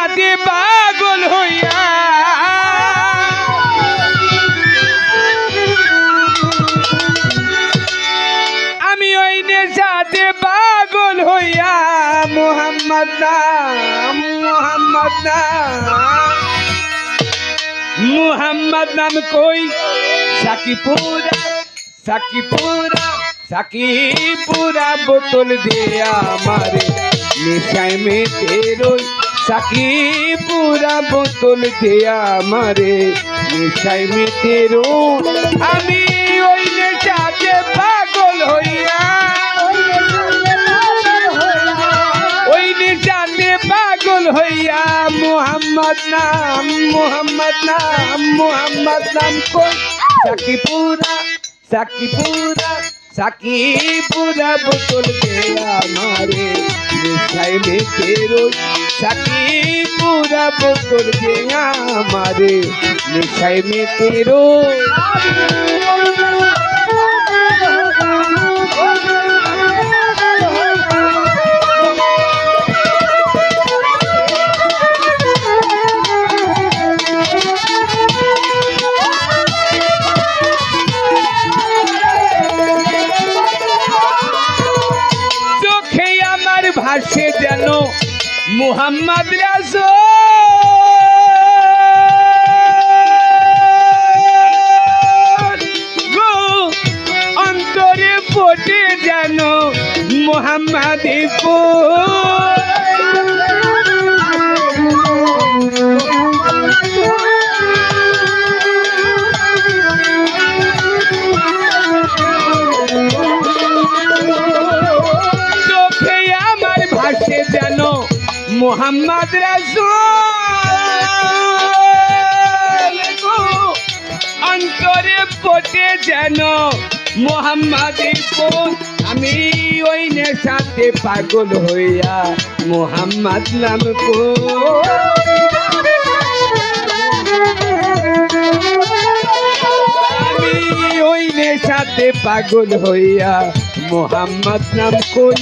নেশাতে পাগল হইয়া আমি ওই নেশাতে পাগল হইয়া মোহাম্মদ নাম মোহাম্মদ নাম কই সাকিপুরা বোতল দিয়া আমারে নেশায় মেতে রই সাকিপুরা বোতল দিয়া আমারে নেশায় মেতে রই আমি ওই নেশাতে পাগল হইয়া ওই নেশাতে পাগল হইয়া মোহাম্মদ নাম কই সাকিপুরা বোতল দিয়া আমারে নেশায় মেতে রই সাকিপুরা বোতল দিয়া আমারে নেশায় মেতে রই ভাসে যেন মুহাম্মদ রাসূল গো অন্তরে ফোটে যেন মুহাম্মাদি ফুল যেন মুহাম্মদ রাসূল অন্তরে ফোটে যেন মুহাম্মাদি ফুল আমি ওই নেশাতে পাগল হইয়া মুহাম্মদ নাম আমি ওই নেশাতে পাগল হইয়া মুহাম্মদ নাম কই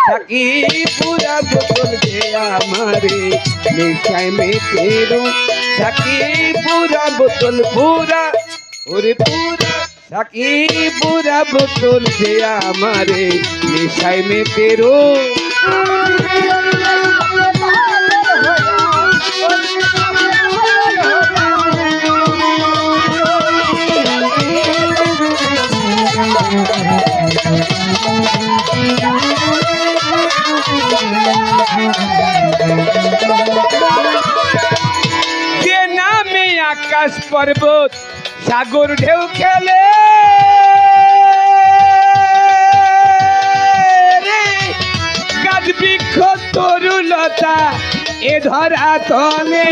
সাকিপুরা বোতল দিয়া আমারে নেশায় মেতে রই সাকিপুরা বোতল সাকিপুরা বোতল দিয়া আমারে নেশায় মেতে রই যে নামে আকাশ পর্বত সাগর ঢেউ খেলে গাছ বৃক্ষ তরুলতা এ ধরা তলে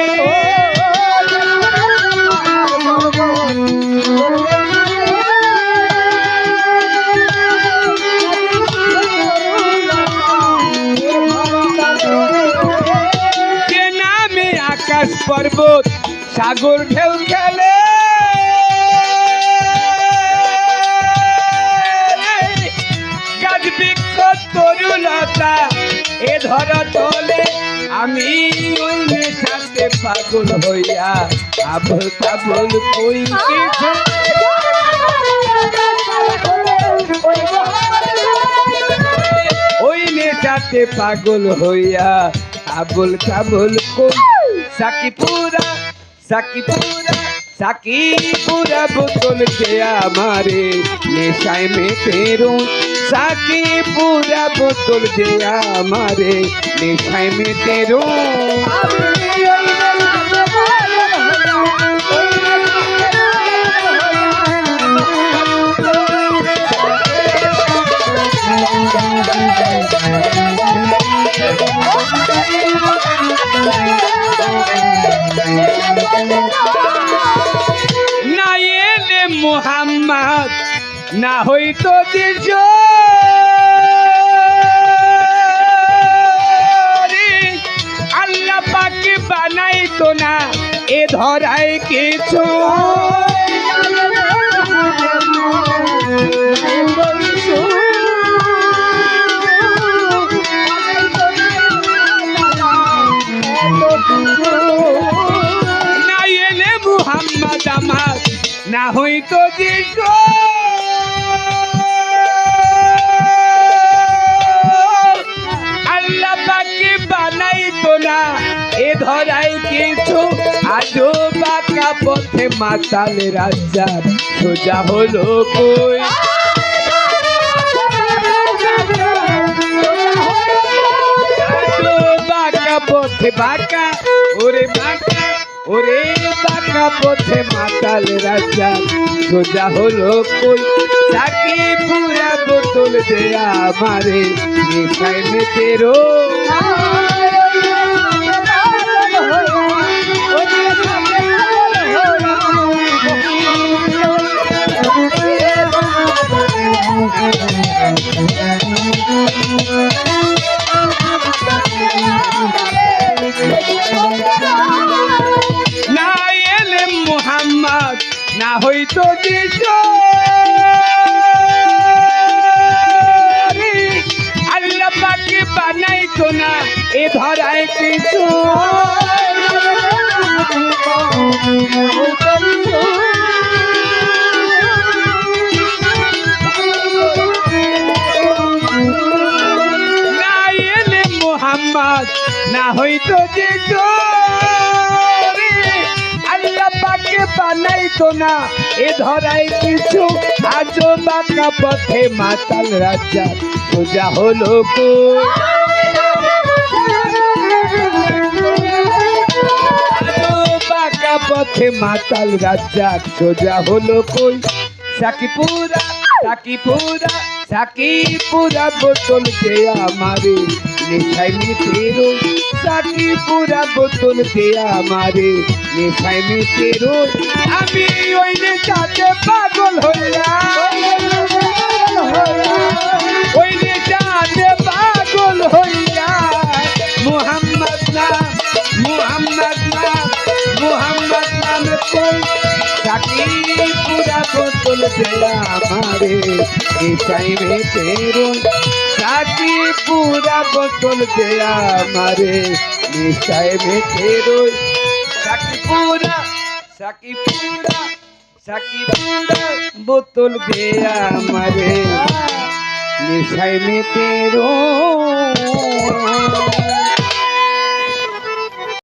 আকাশ পর্বত সাগর ঢেউ খেলে গাছ বৃক্ষ তরুলতা এ ধরা তলে আমি ওই নেশাতে পাগল হইয়া আবল তাবল কই কিছু ওই নেশাতে পাগল হইয়া আবল তাবল কই সাকিপুরা বোতল দিয়া আমারে নেশায় মেতে রই সাকিপুরা বোতল দিয়া আমারে নেশায় মেতে রই না এলে মুহাম্মদ না হইতো দিজ আল্লাহ পাকে বানাইতো না এ ধরায় কিছু হইতো যিশু আল্লাহ পাকে বানাইতো না এ ধরাই কিছু আজো বাঁকা পথে মাতাল রাজা সোজা হলো কই বাঁকা পথে বাঁকা ওরে বাঁকা পথে মাতাল রাজা সোজা হলো কই সাকি পুরা বোতল দেয়া আমারে নেশায় মেতেরো না এলে মুহাম্মদ না হইতো যিশু আল্লাহ পাকে বানাইতো না এ ধরায় কিছু না এলে মুহাম্মদ না হইতো যিশু আল্লাহ পাকে বানাইতো না এ ধরায় কিছু আজো বাঁকা পথে মাতাল রাজা সোজা হলো কই আজো বাঁকা পথে মাতাল রাজা সোজা হলো কই সাকিপুরা বোতল দেয়া আমারে নেশায় মেতেরো সাকিপুরা বোতল দেয়া আমারে নেশায় মেতেরো আমি ওই নেশাতে পাগল হইলাম ওই নেশাতে পাগল হইলাম মুহাম্মদ নাম কই সাকিপুরা বোতল দেয়া আমারে নেশায় মেতেরো সাকিপুরা বোতল দেয়া আমারে নেশায় মেতেরো সাকিপুরা বোতল দেয়া আমারে নেশায় মেতেরো